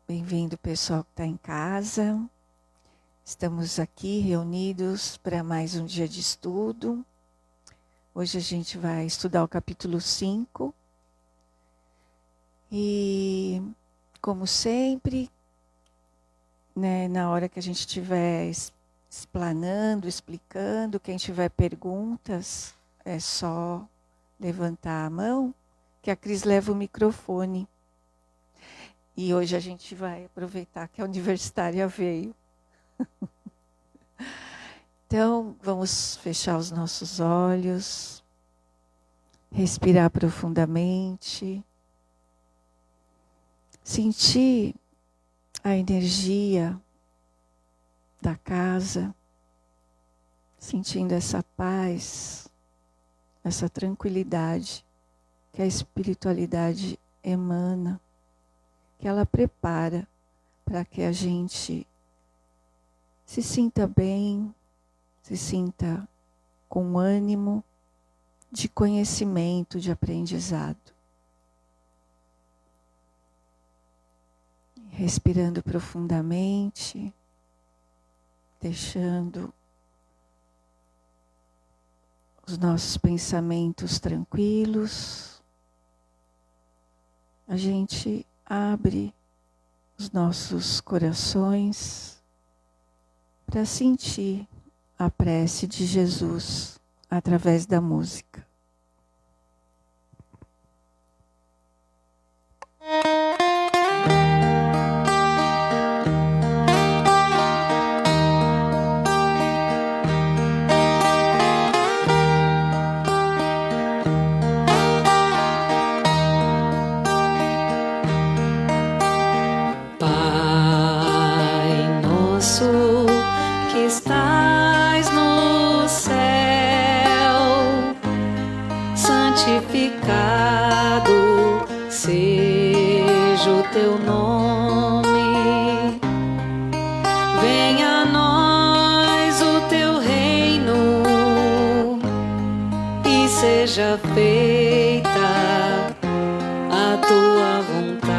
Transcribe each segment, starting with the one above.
Bem-vindo, pessoal que está em casa. Estamos aqui reunidos para mais um dia de estudo. Hoje a gente vai estudar o capítulo 5. E, como sempre, né, na hora que a gente estiver explanando, explicando, quem tiver perguntas, é só levantar a mão, que a Cris leva o microfone. E hoje a gente vai aproveitar que a universitária veio. Então, vamos fechar os nossos olhos, respirar profundamente, sentir a energia da casa, sentindo essa paz, essa tranquilidade que a espiritualidade emana, que ela prepara para que a gente se sinta bem, se sinta com ânimo de conhecimento, de aprendizado. Respirando profundamente, deixando os nossos pensamentos tranquilos, a gente abre os nossos corações para sentir a prece de Jesus através da música. Santificado seja o teu nome, venha a nós o teu reino e seja feita a tua vontade.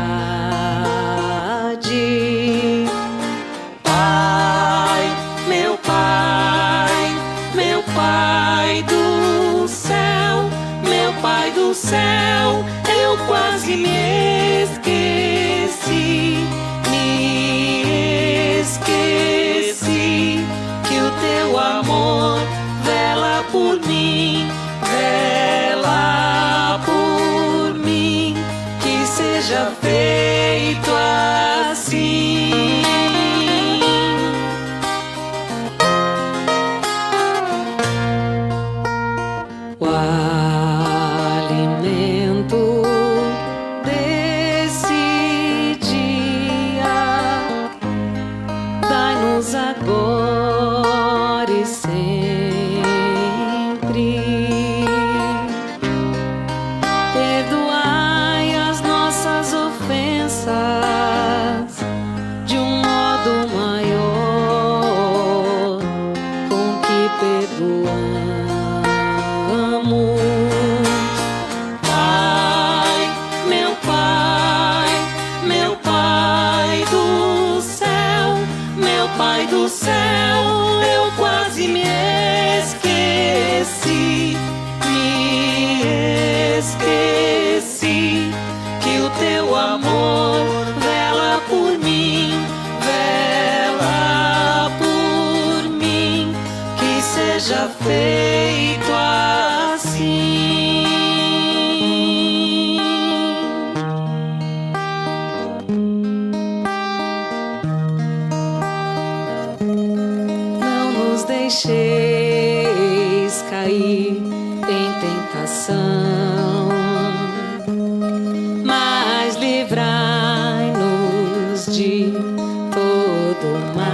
Pai, meu Pai, meu Pai do céu, Pai do céu, eu quase me esqueci que o teu amor vela por mim, que seja feito assim. Agora e sempre, perdoai as nossas ofensas de um modo maior com que perdoamos. Pai, meu Pai, meu Pai do céu, meu Pai do céu, eu quase me esqueci que o teu amor vela por mim, que seja feito assim. Deixeis cair em tentação, mas livrai-nos de todo mal.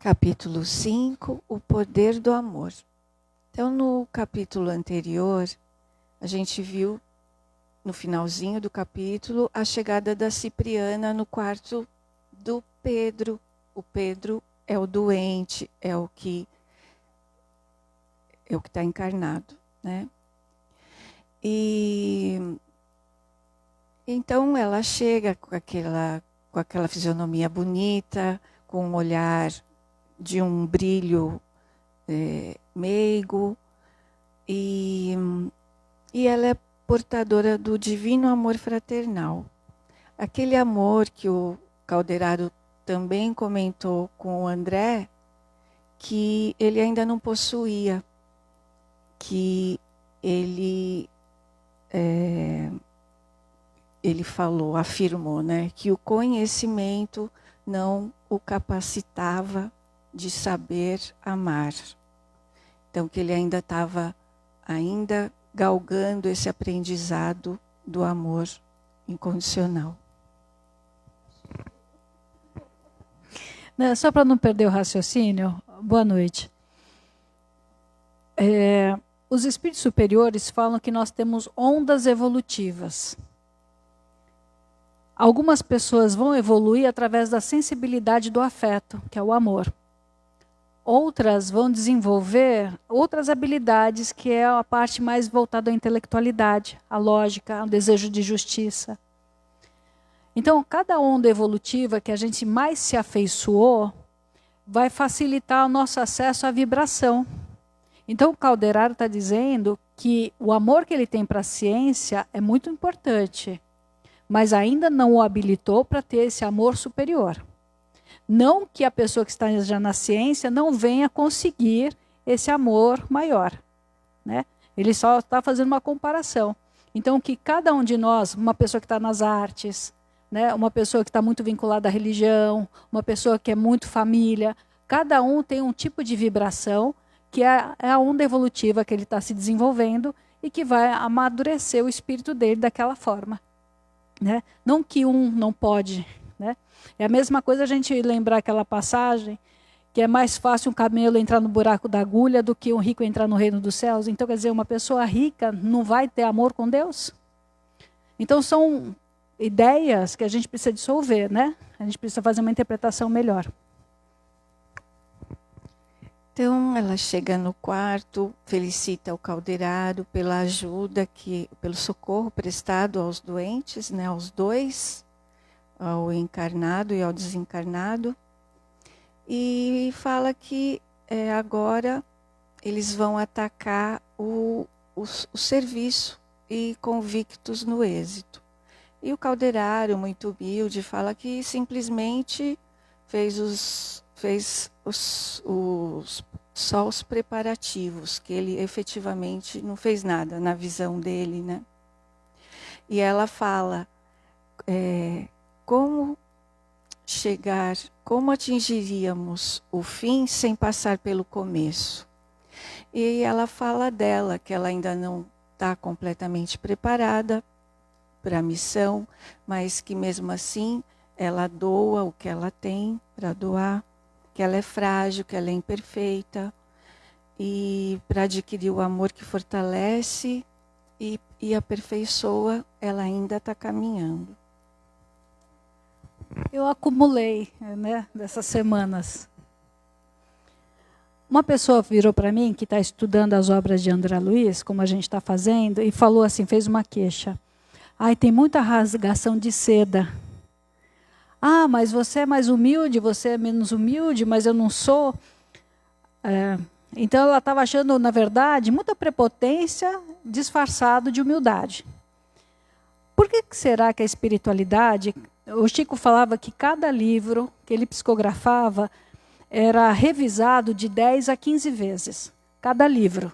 Capítulo 5, o poder do amor. Então, no capítulo anterior, a gente viu no finalzinho do capítulo, a chegada da Cipriana no quarto do Pedro. O Pedro é o doente, é o que está encarnado, né? E então ela chega com aquela fisionomia bonita, com um olhar de um brilho meigo, e ela é portadora do divino amor fraternal. Aquele amor que o Calderaro também comentou com o André, que ele ainda não possuía, que ele falou, afirmou, né, que o conhecimento não o capacitava de saber amar. Então, que ele ainda estava galgando esse aprendizado do amor incondicional. Só para não perder o raciocínio, boa noite. Os espíritos superiores falam que nós temos ondas evolutivas. Algumas pessoas vão evoluir através da sensibilidade do afeto, que é o amor. Outras vão desenvolver outras habilidades, que é a parte mais voltada à intelectualidade, à lógica, ao desejo de justiça. Então, cada onda evolutiva que a gente mais se afeiçoou vai facilitar o nosso acesso à vibração. Então, o Calderaro está dizendo que o amor que ele tem para a ciência é muito importante, mas ainda não o habilitou para ter esse amor superior. Não que a pessoa que está já na ciência não venha conseguir esse amor maior, né? Ele só está fazendo uma comparação. Então, que cada um de nós, uma pessoa que está nas artes, né, uma pessoa que está muito vinculada à religião, uma pessoa que é muito família, cada um tem um tipo de vibração que é a onda evolutiva que ele está se desenvolvendo e que vai amadurecer o espírito dele daquela forma, né? Não que um não pode, né? É a mesma coisa a gente lembrar aquela passagem que é mais fácil um camelo entrar no buraco da agulha do que um rico entrar no reino dos céus. Então, quer dizer, uma pessoa rica não vai ter amor com Deus? Então, são ideias que a gente precisa dissolver, né? A gente precisa fazer uma interpretação melhor. Então, ela chega no quarto, felicita o Calderaro pela ajuda, pelo socorro prestado aos doentes, né, aos dois, ao encarnado e ao desencarnado, e fala que agora eles vão atacar o serviço e convictos no êxito. E o Calderaro, muito humilde, fala que simplesmente fez só os preparativos, que ele efetivamente não fez nada na visão dele, né? E ela fala como atingiríamos o fim sem passar pelo começo. E ela fala dela, que ela ainda não está completamente preparada para a missão, mas que mesmo assim ela doa o que ela tem para doar, que ela é frágil, que ela é imperfeita, e para adquirir o amor que fortalece e aperfeiçoa, ela ainda está caminhando. Eu acumulei, né, dessas semanas. Uma pessoa virou para mim, que está estudando as obras de André Luiz, como a gente está fazendo, e falou assim, fez uma queixa. Ai, tem muita rasgação de seda. Ah, mas você é mais humilde, você é menos humilde, mas eu não sou. Então ela estava achando, na verdade, muita prepotência disfarçado de humildade. Por que será que a espiritualidade... O Chico falava que cada livro que ele psicografava era revisado de 10 a 15 vezes. Cada livro.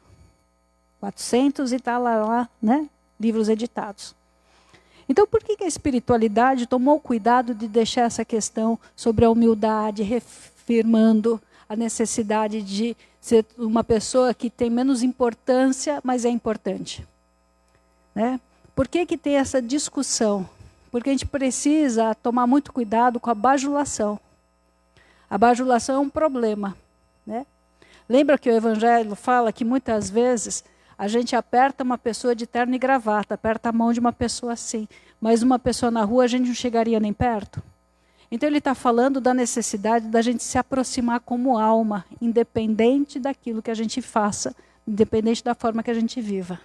400 e tal lá, né? Livros editados. Então, por que a espiritualidade tomou cuidado de deixar essa questão sobre a humildade, reafirmando a necessidade de ser uma pessoa que tem menos importância, mas é importante? Né? Por que tem essa discussão? Porque a gente precisa tomar muito cuidado com a bajulação. A bajulação é um problema. Né? Lembra que o Evangelho fala que muitas vezes A gente aperta uma pessoa de terno e gravata, aperta a mão de uma pessoa assim. Mas uma pessoa na rua a gente não chegaria nem perto. Então ele está falando da necessidade da gente se aproximar como alma, independente daquilo que a gente faça, independente da forma que a gente viva.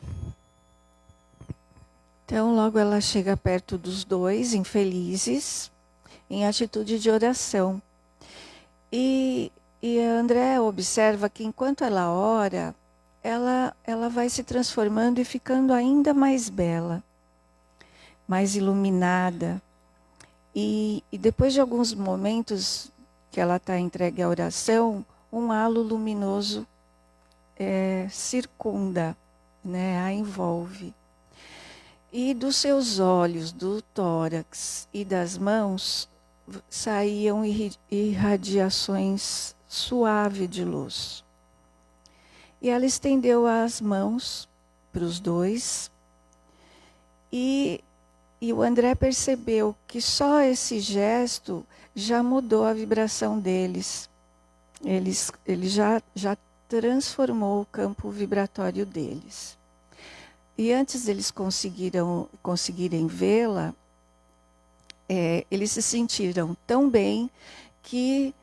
Então logo ela chega perto dos dois, infelizes, em atitude de oração. E André observa que enquanto ela ora, ela vai se transformando e ficando ainda mais bela, mais iluminada. E depois de alguns momentos que ela está entregue à oração, um halo luminoso circunda, né, a envolve. E dos seus olhos, do tórax e das mãos saíam irradiações suaves de luz. E ela estendeu as mãos para os dois e o André percebeu que só esse gesto já mudou a vibração deles. Ele já transformou o campo vibratório deles. E antes deles conseguirem vê-la, eles se sentiram tão bem que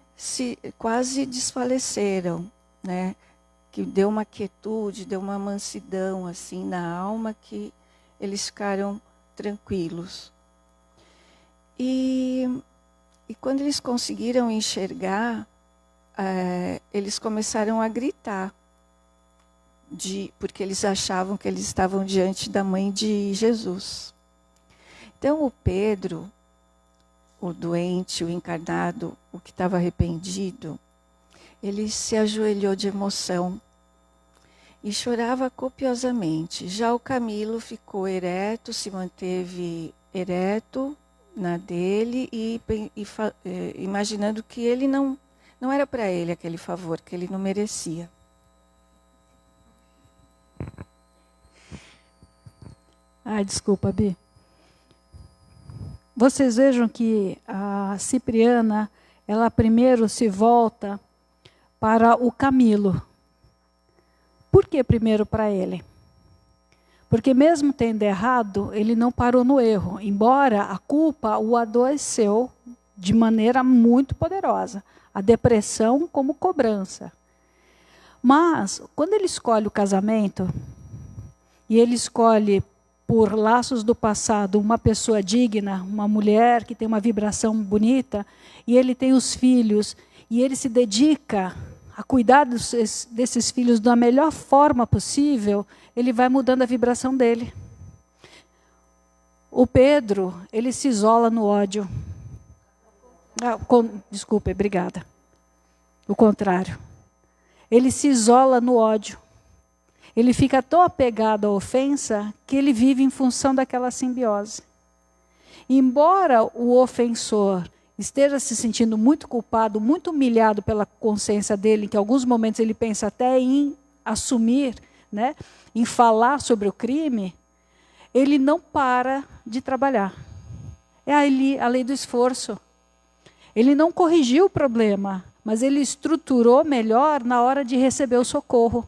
quase desfaleceram, né? Que deu uma quietude, deu uma mansidão assim na alma, que eles ficaram tranquilos. E quando eles conseguiram enxergar, eles começaram a gritar, porque eles achavam que eles estavam diante da mãe de Jesus. Então o Pedro, o doente, o encarnado, o que estava arrependido, ele se ajoelhou de emoção e chorava copiosamente. Já o Camilo ficou ereto, se manteve ereto na dele imaginando que ele não era para ele aquele favor, que ele não merecia. Desculpa, Bi. Vocês vejam que a Cipriana, ela primeiro se volta para o Camilo. Por que primeiro para ele? Porque mesmo tendo errado, ele não parou no erro, embora a culpa o adoeceu de maneira muito poderosa. A depressão como cobrança. Mas, quando ele escolhe o casamento, e ele escolhe por laços do passado uma pessoa digna, uma mulher que tem uma vibração bonita, e ele tem os filhos, e ele se dedica a cuidar desses filhos da melhor forma possível, ele vai mudando a vibração dele. O Pedro, ele se isola no ódio. Desculpe, obrigada. O contrário. Ele se isola no ódio. Ele fica tão apegado à ofensa que ele vive em função daquela simbiose. Embora o ofensor esteja se sentindo muito culpado, muito humilhado pela consciência dele, que em alguns momentos ele pensa até em assumir, né, em falar sobre o crime, ele não para de trabalhar. É a lei do esforço. Ele não corrigiu o problema, mas ele estruturou melhor na hora de receber o socorro.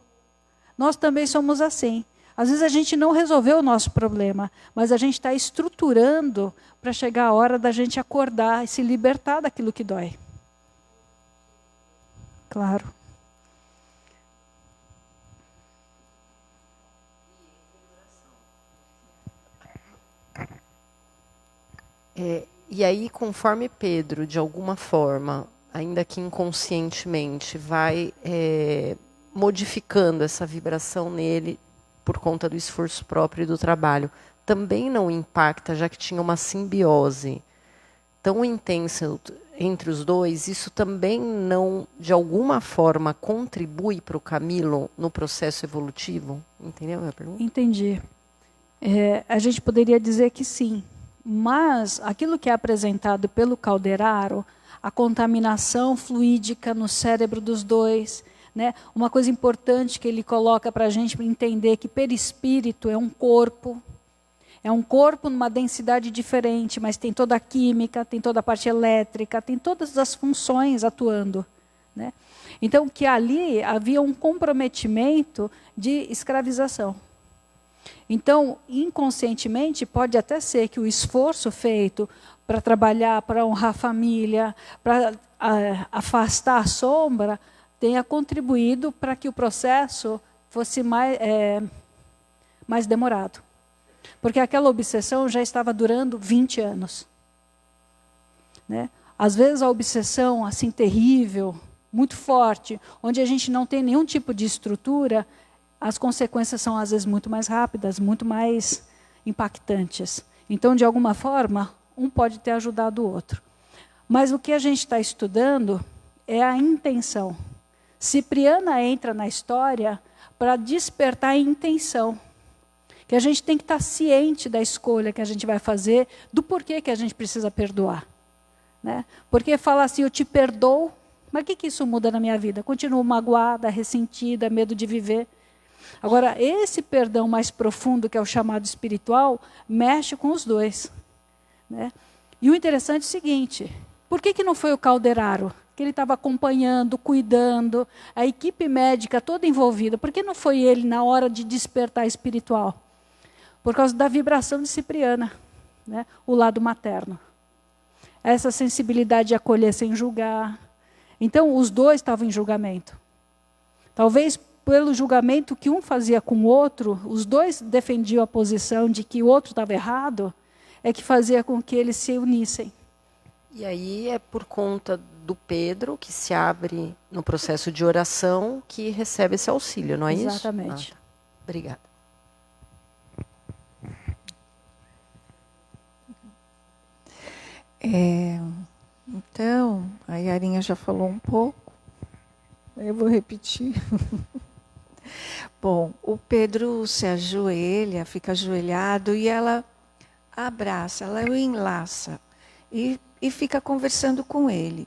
Nós também somos assim. Às vezes a gente não resolveu o nosso problema, mas a gente está estruturando para chegar a hora da gente acordar e se libertar daquilo que dói. Claro. E aí, conforme Pedro, de alguma forma, ainda que inconscientemente, vai modificando essa vibração nele por conta do esforço próprio e do trabalho, também não impacta, já que tinha uma simbiose tão intensa entre os dois, isso também não, de alguma forma, contribui para o Camilo no processo evolutivo? Entendeu a minha pergunta? Entendi. A gente poderia dizer que sim, mas aquilo que é apresentado pelo Calderaro, a contaminação fluídica no cérebro dos dois, né? Uma coisa importante que ele coloca para a gente entender que perispírito é um corpo numa densidade diferente, mas tem toda a química, tem toda a parte elétrica, tem todas as funções atuando, né? Então, que ali havia um comprometimento de escravização. Então, inconscientemente, pode até ser que o esforço feito para trabalhar, para honrar a família, para afastar a sombra, tenha contribuído para que o processo fosse mais demorado. Porque aquela obsessão já estava durando 20 anos. Né? Às vezes a obsessão assim terrível, muito forte, onde a gente não tem nenhum tipo de estrutura, as consequências são às vezes muito mais rápidas, muito mais impactantes. Então, de alguma forma, um pode ter ajudado o outro. Mas o que a gente está estudando é a intenção. Cipriana entra na história para despertar a intenção. Que a gente tem que estar ciente da escolha que a gente vai fazer, do porquê que a gente precisa perdoar. Né? Porque falar assim, eu te perdoo, mas o que isso muda na minha vida? Continuo magoada, ressentida, medo de viver. Agora, esse perdão mais profundo, que é o chamado espiritual, mexe com os dois. Né? E o interessante é o seguinte, por que não foi o Calderaro? Que ele estava acompanhando, cuidando, a equipe médica toda envolvida. Por que não foi ele na hora de despertar espiritual? Por causa da vibração de Cipriana, né? O lado materno. Essa sensibilidade de acolher sem julgar. Então, os dois estavam em julgamento. Talvez pelo julgamento que um fazia com o outro, os dois defendiam a posição de que o outro estava errado, é que fazia com que eles se unissem. E aí é por conta do Pedro, que se abre no processo de oração, que recebe esse auxílio, não é isso? Exatamente. Obrigada. Então, a Yarinha já falou um pouco, eu vou repetir. Bom, o Pedro se ajoelha, fica ajoelhado e ela abraça, ela o enlaça e fica conversando com ele.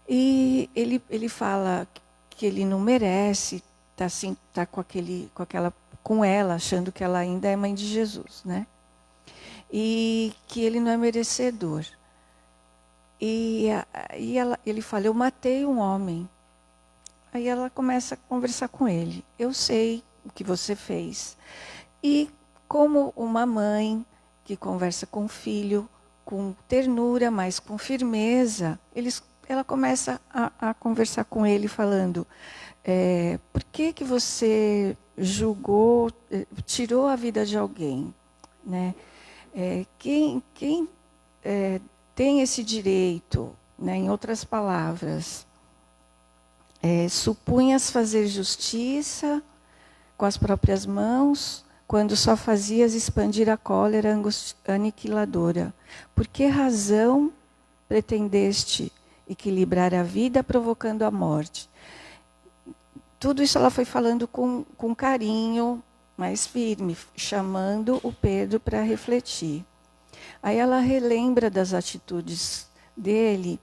E ele fala que ele não merece estar assim, tá com ela, achando que ela ainda é mãe de Jesus, né? E que ele não é merecedor. Ele fala, eu matei um homem. Aí ela começa a conversar com ele. Eu sei o que você fez. E como uma mãe que conversa com o filho, com ternura, mas com firmeza, ela começa a conversar com ele, falando, por que você julgou, tirou a vida de alguém? Né? Quem tem esse direito, né? Em outras palavras, supunhas fazer justiça com as próprias mãos, quando só fazias expandir a cólera aniquiladora. Por que razão pretendeste equilibrar a vida provocando a morte? Tudo isso ela foi falando com carinho, mais firme, chamando o Pedro para refletir. Aí ela relembra das atitudes dele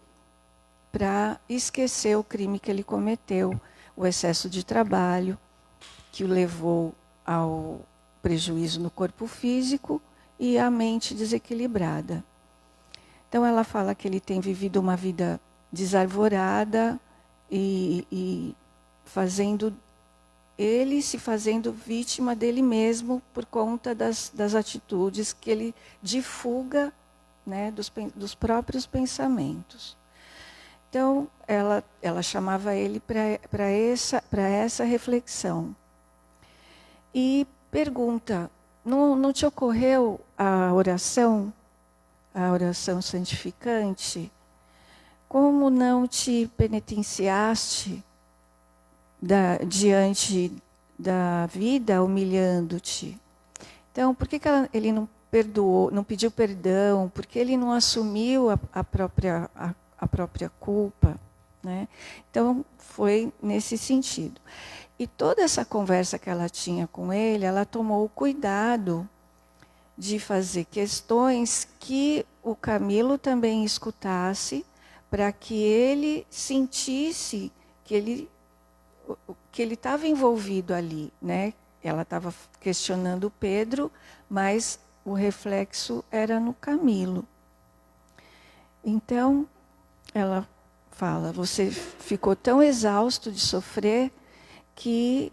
para esquecer o crime que ele cometeu, o excesso de trabalho, que o levou ao prejuízo no corpo físico e à mente desequilibrada. Então ela fala que ele tem vivido uma vida desarvorada e se fazendo vítima dele mesmo por conta das atitudes que ele divulga, né, dos próprios pensamentos. Então, ela chamava ele para essa reflexão. E pergunta, não te ocorreu a oração santificante? Como não te penitenciaste diante da vida, humilhando-te? Então, por que ele não perdoou, não pediu perdão? Por que ele não assumiu a própria culpa? Né? Então, foi nesse sentido. E toda essa conversa que ela tinha com ele, ela tomou o cuidado de fazer questões que o Camilo também escutasse, para que ele sentisse que ele estava envolvido ali, né? Ela estava questionando o Pedro, mas o reflexo era no Camilo. Então, ela fala, você ficou tão exausto de sofrer que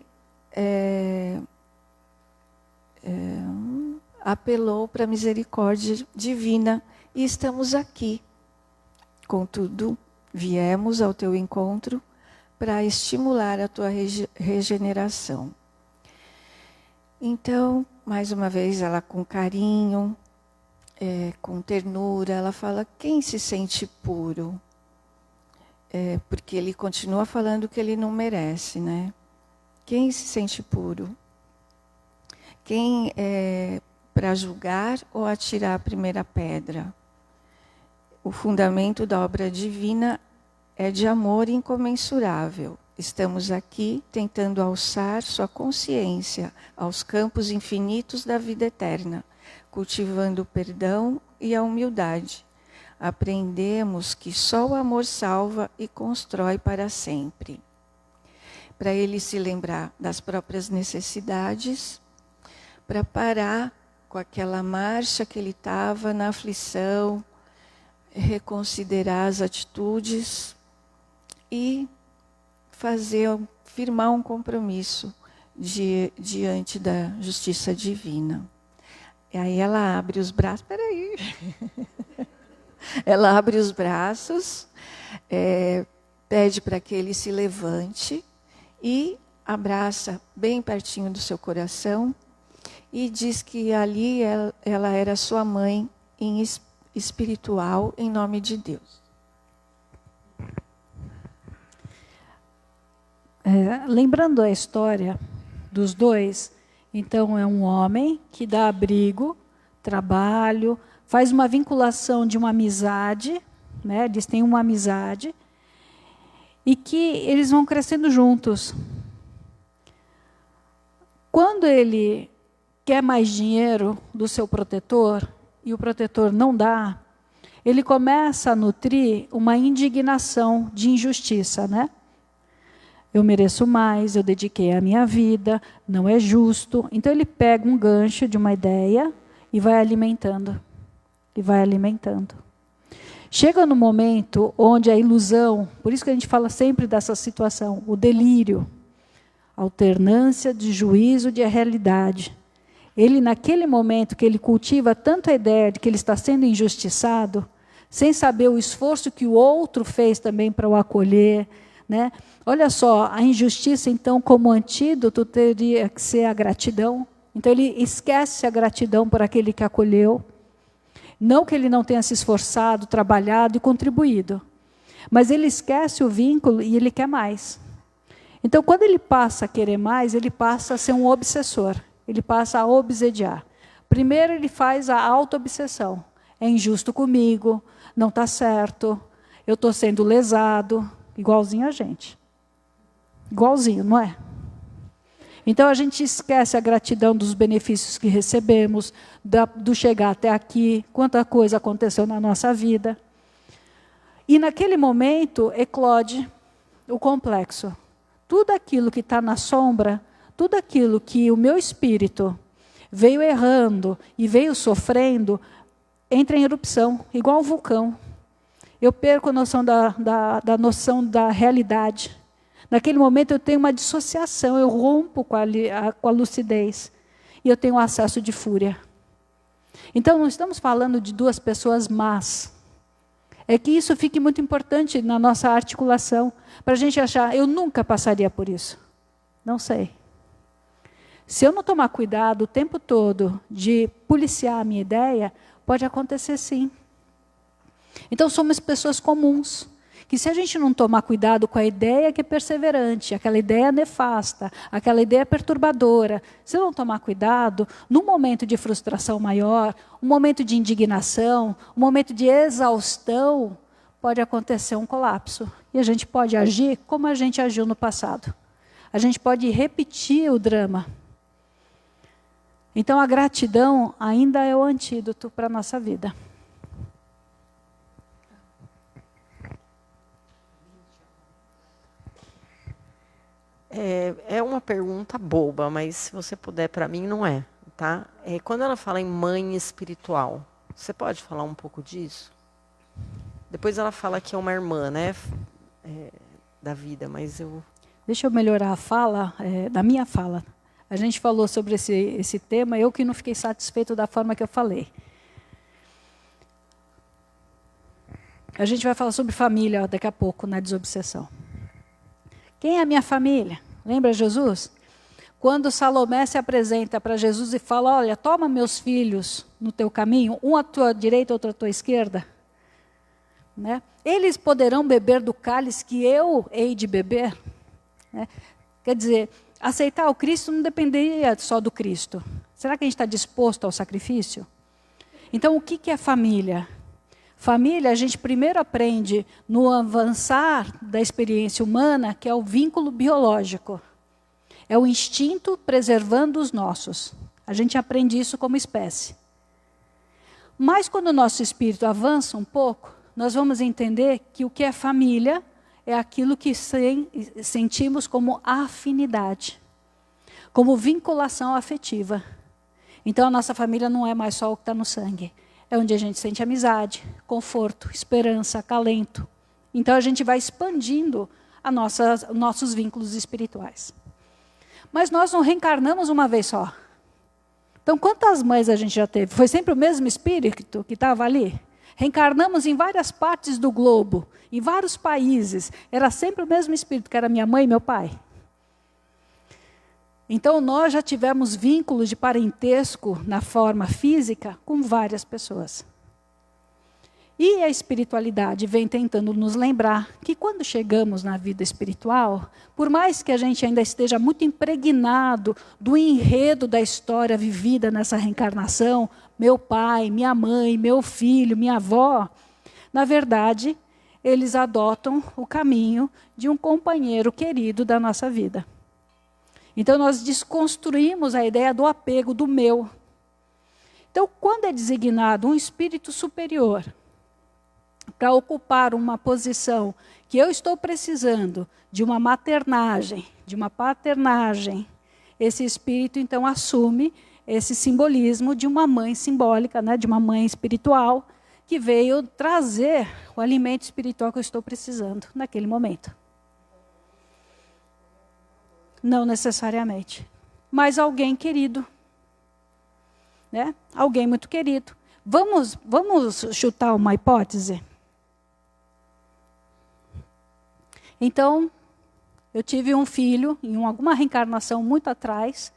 apelou para a misericórdia divina e estamos aqui. Contudo, viemos ao teu encontro para estimular a tua regeneração. Então, mais uma vez, ela com carinho, com ternura, ela fala, quem se sente puro? Porque ele continua falando que ele não merece, né? Quem se sente puro? Quem é para julgar ou atirar a primeira pedra? O fundamento da obra divina é de amor incomensurável. Estamos aqui tentando alçar sua consciência aos campos infinitos da vida eterna, cultivando o perdão e a humildade. Aprendemos que só o amor salva e constrói para sempre. Para ele se lembrar das próprias necessidades, para parar com aquela marcha que ele estava na aflição, reconsiderar as atitudes e firmar um compromisso diante da justiça divina. E aí ela abre os braços, ela abre os braços, pede para que ele se levante e abraça bem pertinho do seu coração e diz que ali ela era sua mãe espiritual em nome de Deus. Lembrando a história dos dois, então é um homem que dá abrigo, trabalho, faz uma vinculação de uma amizade, né? Eles têm uma amizade, e que eles vão crescendo juntos. Quando ele quer mais dinheiro do seu protetor, e o protetor não dá, ele começa a nutrir uma indignação de injustiça, né? Eu mereço mais, eu dediquei a minha vida, não é justo. Então ele pega um gancho de uma ideia e vai alimentando. E vai alimentando. Chega no momento onde a ilusão, por isso que a gente fala sempre dessa situação, o delírio, alternância de juízo de realidade. Ele, naquele momento que ele cultiva tanto a ideia de que ele está sendo injustiçado, sem saber o esforço que o outro fez também para o acolher, né? Olha só, a injustiça, então, como antídoto, teria que ser a gratidão. Então, ele esquece a gratidão por aquele que acolheu. Não que ele não tenha se esforçado, trabalhado e contribuído. Mas ele esquece o vínculo e ele quer mais. Então, quando ele passa a querer mais, ele passa a ser um obsessor. Ele passa a obsediar. Primeiro, ele faz a auto-obsessão. É injusto comigo, não está certo, eu estou sendo lesado. Igualzinho a gente. Igualzinho, não é? Então a gente esquece a gratidão dos benefícios que recebemos, do chegar até aqui, quanta coisa aconteceu na nossa vida. E naquele momento eclode o complexo. Tudo aquilo que está na sombra, tudo aquilo que o meu espírito veio errando e veio sofrendo, entra em erupção, igual um vulcão. Eu perco a noção da noção da realidade. Naquele momento eu tenho uma dissociação, eu rompo com a lucidez. E eu tenho um acesso de fúria. Então não estamos falando de duas pessoas más. É que isso fique muito importante na nossa articulação. Para a gente achar, eu nunca passaria por isso. Não sei. Se eu não tomar cuidado o tempo todo de policiar a minha ideia, pode acontecer sim. Então somos pessoas comuns, que se a gente não tomar cuidado com a ideia que é perseverante, aquela ideia nefasta, aquela ideia perturbadora, se eu não tomar cuidado, num momento de frustração maior, um momento de indignação, um momento de exaustão, pode acontecer um colapso. E a gente pode agir como a gente agiu no passado. A gente pode repetir o drama. Então a gratidão ainda é o antídoto para a nossa vida. É uma pergunta boba, mas se você puder, para mim não é, tá? Quando ela fala em mãe espiritual, você pode falar um pouco disso? Depois ela fala que é uma irmã, né? da vida, mas Deixa eu melhorar a fala, da minha fala. A gente falou sobre esse tema, eu que não fiquei satisfeito da forma que eu falei. A gente vai falar sobre família daqui a pouco, na desobsessão. Quem é a minha família? Lembra Jesus? Quando Salomé se apresenta para Jesus e fala, olha, toma meus filhos no teu caminho, um à tua direita, outro à tua esquerda. Né? Eles poderão beber do cálice que eu hei de beber? Né? Quer dizer, aceitar o Cristo não dependeria só do Cristo. Será que a gente está disposto ao sacrifício? Então, o que é família? Família, a gente primeiro aprende no avançar da experiência humana, que é o vínculo biológico. É o instinto preservando os nossos. A gente aprende isso como espécie. Mas quando o nosso espírito avança um pouco, nós vamos entender que o que é família é aquilo que sentimos como afinidade, como vinculação afetiva. Então a nossa família não é mais só o que está no sangue. É onde a gente sente amizade, conforto, esperança, acalento. Então a gente vai expandindo nossos vínculos espirituais. Mas nós não reencarnamos uma vez só. Então quantas mães a gente já teve? Foi sempre o mesmo espírito que estava ali? Reencarnamos em várias partes do globo, em vários países. Era sempre o mesmo espírito, que era minha mãe e meu pai. Então, nós já tivemos vínculos de parentesco na forma física com várias pessoas. E a espiritualidade vem tentando nos lembrar que quando chegamos na vida espiritual, por mais que a gente ainda esteja muito impregnado do enredo da história vivida nessa reencarnação, meu pai, minha mãe, meu filho, minha avó, na verdade, eles adotam o caminho de um companheiro querido da nossa vida. Então, nós desconstruímos a ideia do apego do meu. Então, quando é designado um espírito superior para ocupar uma posição que eu estou precisando de uma maternagem, de uma paternagem, esse espírito, então, assume esse simbolismo de uma mãe simbólica, né, de uma mãe espiritual, que veio trazer o alimento espiritual que eu estou precisando naquele momento. Não necessariamente. Mas alguém querido. Né? Alguém muito querido. Vamos chutar uma hipótese? Então, eu tive um filho, em alguma reencarnação muito atrás,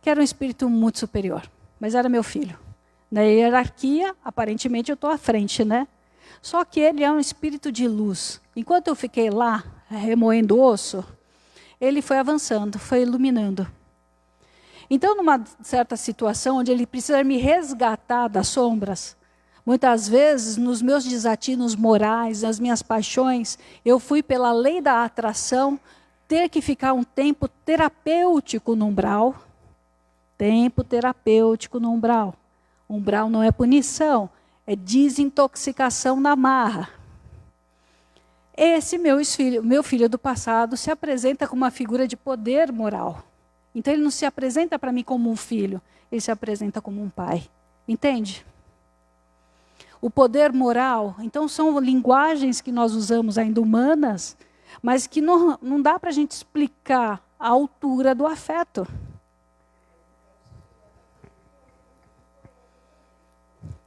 que era um espírito muito superior. Mas era meu filho. Na hierarquia, aparentemente eu estou à frente, né? Só que ele é um espírito de luz. Enquanto eu fiquei lá, remoendo osso, ele foi avançando, foi iluminando. Então, numa certa situação onde ele precisa me resgatar das sombras, muitas vezes, nos meus desatinos morais, nas minhas paixões, eu fui pela lei da atração ter que ficar um tempo terapêutico no umbral. Tempo terapêutico no umbral. Umbral não é punição, é desintoxicação na marra. Esse meu filho do passado se apresenta como uma figura de poder moral. Então ele não se apresenta para mim como um filho, ele se apresenta como um pai. Entende? O poder moral, então são linguagens que nós usamos ainda humanas, mas que não dá para a gente explicar a altura do afeto.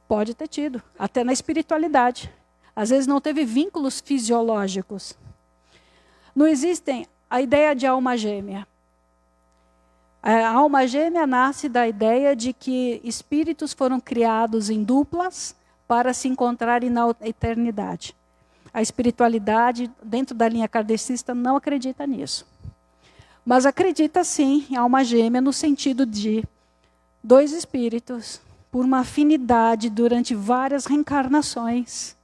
Pode ter tido, até na espiritualidade. Às vezes não teve vínculos fisiológicos. Não existem a ideia de alma gêmea. A alma gêmea nasce da ideia de que espíritos foram criados em duplas para se encontrarem na eternidade. A espiritualidade, dentro da linha kardecista, não acredita nisso. Mas acredita sim em alma gêmea no sentido de dois espíritos, por uma afinidade durante várias reencarnações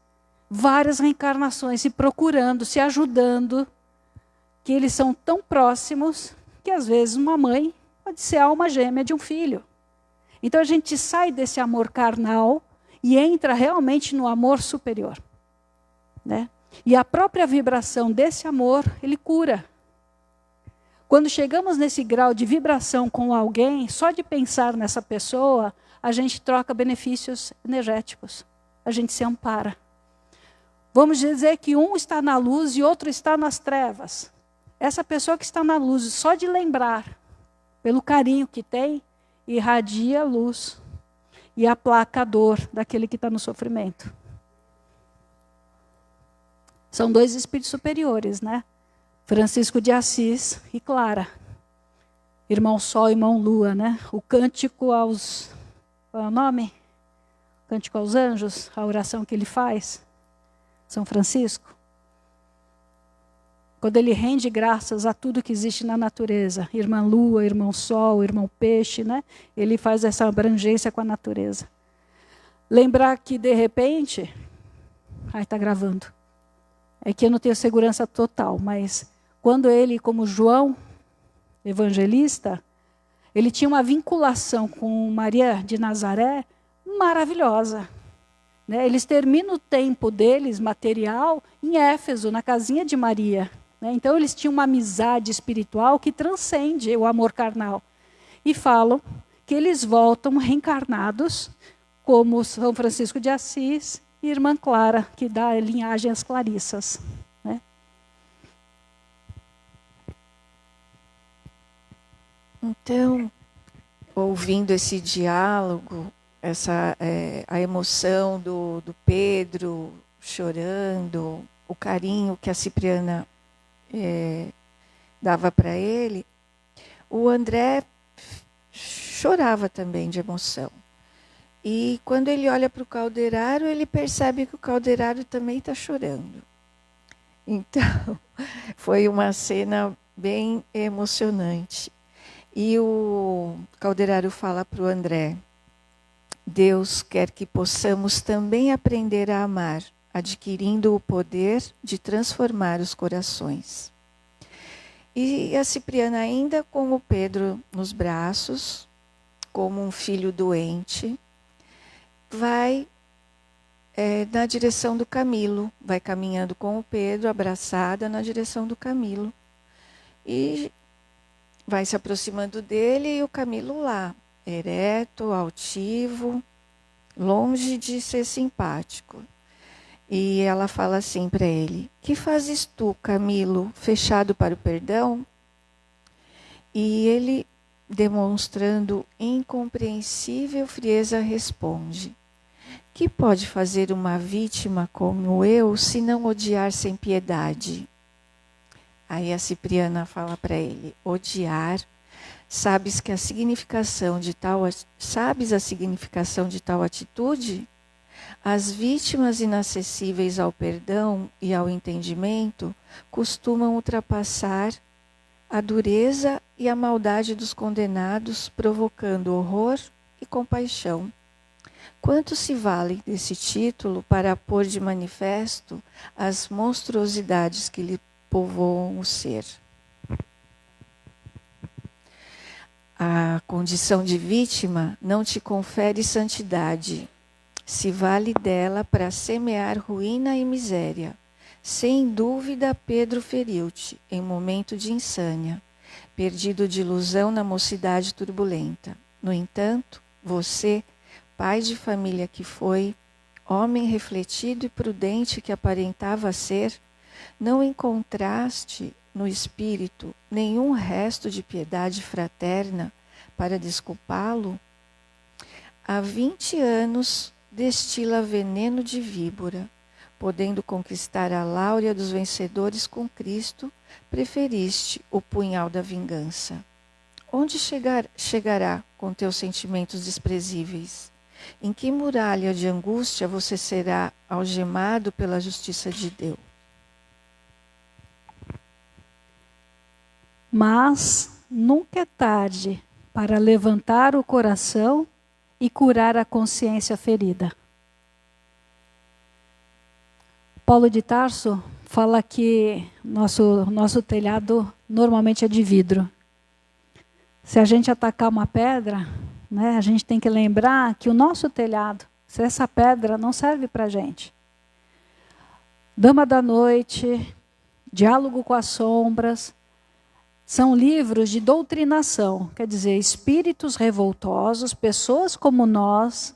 se procurando, se ajudando, que eles são tão próximos que às vezes uma mãe pode ser a alma gêmea de um filho. Então a gente sai desse amor carnal e entra realmente no amor superior. Né? E a própria vibração desse amor, ele cura. Quando chegamos nesse grau de vibração com alguém, só de pensar nessa pessoa, a gente troca benefícios energéticos. A gente se ampara. Vamos dizer que um está na luz e outro está nas trevas. Essa pessoa que está na luz, só de lembrar, pelo carinho que tem, irradia a luz e aplaca a dor daquele que está no sofrimento. São dois espíritos superiores, né? Francisco de Assis e Clara. Irmão Sol e irmão Lua, né? O cântico aos... Qual é o nome? Cântico aos Anjos, a oração que ele faz. São Francisco. Quando ele rende graças a tudo que existe na natureza. Irmã Lua, irmão Sol, irmão Peixe, né? Ele faz essa abrangência com a natureza. Lembrar que, de repente... Ai, está gravando. É que eu não tenho segurança total, mas quando ele, como João, evangelista, ele tinha uma vinculação com Maria de Nazaré maravilhosa. Né? Eles terminam o tempo deles, material, em Éfeso, na casinha de Maria. Né? Então eles tinham uma amizade espiritual que transcende o amor carnal. E falam que eles voltam reencarnados, como São Francisco de Assis e Irmã Clara, que dá linhagem às Clarissas. Né? Então, ouvindo esse diálogo, a emoção do Pedro chorando, o carinho que a Cipriana dava para ele, o André chorava também de emoção. E quando ele olha para o Calderaro, ele percebe que o Calderaro também está chorando. Então, foi uma cena bem emocionante. E o Calderaro fala para o André: Deus quer que possamos também aprender a amar, adquirindo o poder de transformar os corações. E a Cipriana, ainda com o Pedro nos braços, como um filho doente, vai na direção do Camilo, vai caminhando com o Pedro, abraçada na direção do Camilo. E vai se aproximando dele e o Camilo lá, ereto, altivo, longe de ser simpático. E ela fala assim para ele: que fazes tu, Camilo, fechado para o perdão? E ele, demonstrando incompreensível frieza, responde: que pode fazer uma vítima como eu, se não odiar sem piedade? Aí a Cipriana fala para ele: odiar, sabes a significação de tal atitude? As vítimas inacessíveis ao perdão e ao entendimento costumam ultrapassar a dureza e a maldade dos condenados, provocando horror e compaixão. Quanto se vale desse título para pôr de manifesto as monstruosidades que lhe povoam o ser? A condição de vítima não te confere santidade. Se vale dela para semear ruína e miséria. Sem dúvida, Pedro feriu-te em momento de insânia, perdido de ilusão na mocidade turbulenta. No entanto, você, pai de família que foi, homem refletido e prudente que aparentava ser, não encontraste no espírito nenhum resto de piedade fraterna para desculpá-lo? Há 20 anos destila veneno de víbora. Podendo conquistar a láurea dos vencedores com Cristo, preferiste o punhal da vingança. Onde chegará com teus sentimentos desprezíveis? Em que muralha de angústia você será algemado pela justiça de Deus? Mas nunca é tarde para levantar o coração e curar a consciência ferida. Paulo de Tarso fala que nosso telhado normalmente é de vidro. Se a gente atacar uma pedra, né, a gente tem que lembrar que o nosso telhado, se essa pedra não serve para a gente. Dama da Noite, Diálogo com as Sombras, são livros de doutrinação, quer dizer, espíritos revoltosos, pessoas como nós,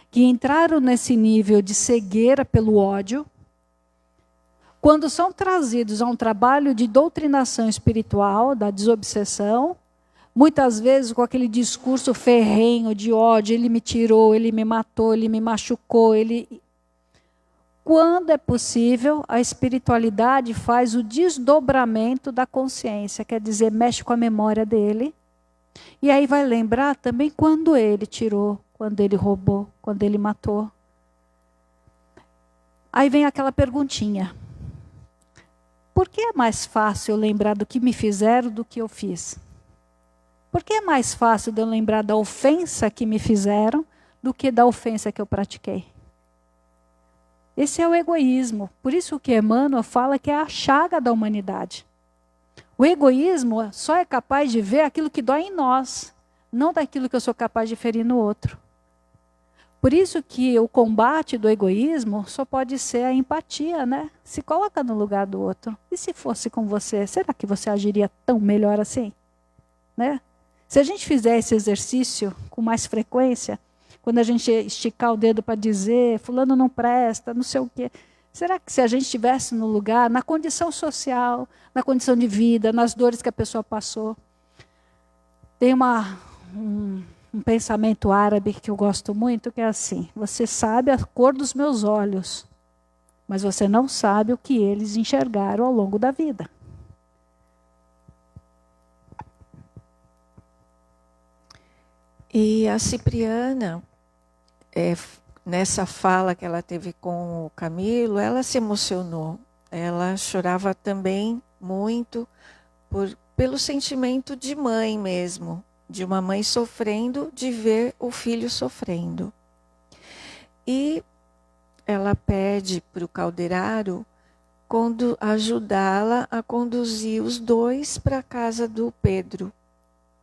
que entraram nesse nível de cegueira pelo ódio, quando são trazidos a um trabalho de doutrinação espiritual, da desobsessão, muitas vezes com aquele discurso ferrenho de ódio, ele me tirou, ele me matou, ele me machucou, ele... Quando é possível, a espiritualidade faz o desdobramento da consciência, quer dizer, mexe com a memória dele. E aí vai lembrar também quando ele tirou, quando ele roubou, quando ele matou. Aí vem aquela perguntinha. Por que é mais fácil eu lembrar do que me fizeram do que eu fiz? Por que é mais fácil de eu lembrar da ofensa que me fizeram do que da ofensa que eu pratiquei? Esse é o egoísmo. Por isso que Emmanuel fala que é a chaga da humanidade. O egoísmo só é capaz de ver aquilo que dói em nós, não daquilo que eu sou capaz de ferir no outro. Por isso que o combate do egoísmo só pode ser a empatia, né? Se coloca no lugar do outro. E se fosse com você, será que você agiria tão melhor assim? Né? Se a gente fizer esse exercício com mais frequência, quando a gente esticar o dedo para dizer, fulano não presta, não sei o quê. Será que se a gente estivesse no lugar, na condição social, na condição de vida, nas dores que a pessoa passou? Tem um pensamento árabe que eu gosto muito, que é assim: você sabe a cor dos meus olhos, mas você não sabe o que eles enxergaram ao longo da vida. E a Cipriana, nessa fala que ela teve com o Camilo, ela se emocionou. Ela chorava também muito pelo sentimento de mãe mesmo, de uma mãe sofrendo, de ver o filho sofrendo. E ela pede para o Calderaro ajudá-la a conduzir os dois para a casa do Pedro.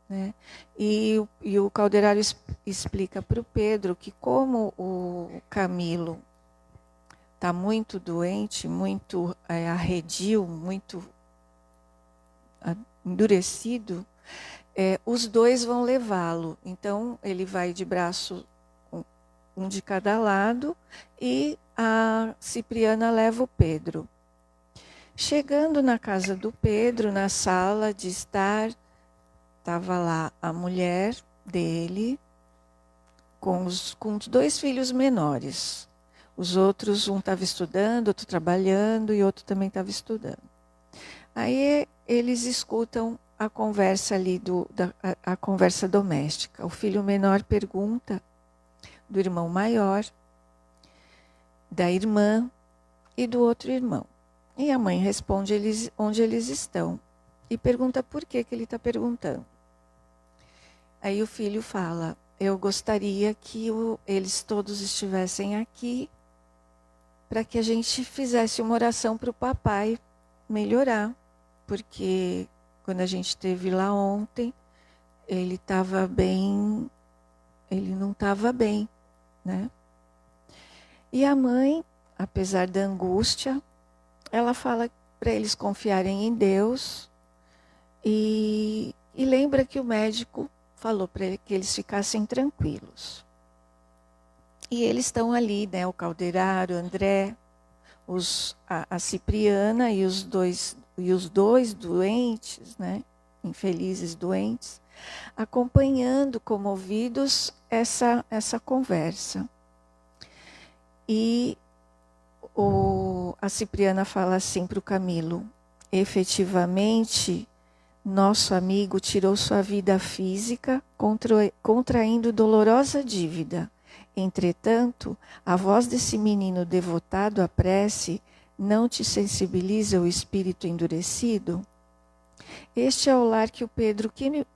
Né? E o Calderaro explica para o Pedro que como o Camilo está muito doente, muito arredio, muito endurecido, os dois vão levá-lo. Então ele vai de braço, um de cada lado, e a Cipriana leva o Pedro. Chegando na casa do Pedro, na sala de estar, estava lá a mulher dele com os dois filhos menores. Os outros, um estava estudando, outro trabalhando e outro também estava estudando. Aí eles escutam a conversa ali, a conversa doméstica. O filho menor pergunta do irmão maior, da irmã e do outro irmão. E a mãe responde onde eles estão. E pergunta por que ele está perguntando. Aí o filho fala: eu gostaria que eles todos estivessem aqui para que a gente fizesse uma oração para o papai melhorar. Porque quando a gente esteve lá ontem, ele estava bem, ele não estava bem, né? E a mãe, apesar da angústia, ela fala para eles confiarem em Deus e lembra que o médico falou para ele que eles ficassem tranquilos. E eles estão ali, né? O Calderaro, o André, a Cipriana e os dois doentes, né? Infelizes doentes, acompanhando comovidos essa conversa. E a Cipriana fala assim para o Camilo: efetivamente, nosso amigo tirou sua vida física contraindo dolorosa dívida. Entretanto, a voz desse menino devotado à prece não te sensibiliza o espírito endurecido? Este é o lar que o Pedro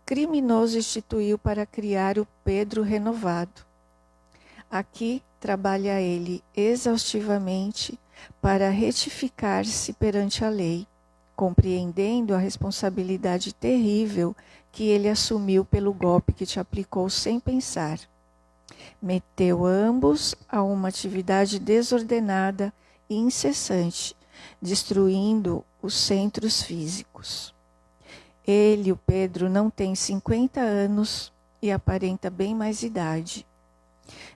criminoso instituiu para criar o Pedro renovado. Aqui trabalha ele exaustivamente para retificar-se perante a lei, compreendendo a responsabilidade terrível que ele assumiu pelo golpe que te aplicou sem pensar. Meteu ambos a uma atividade desordenada e incessante, destruindo os centros físicos. Ele, o Pedro, não tem 50 anos e aparenta bem mais idade.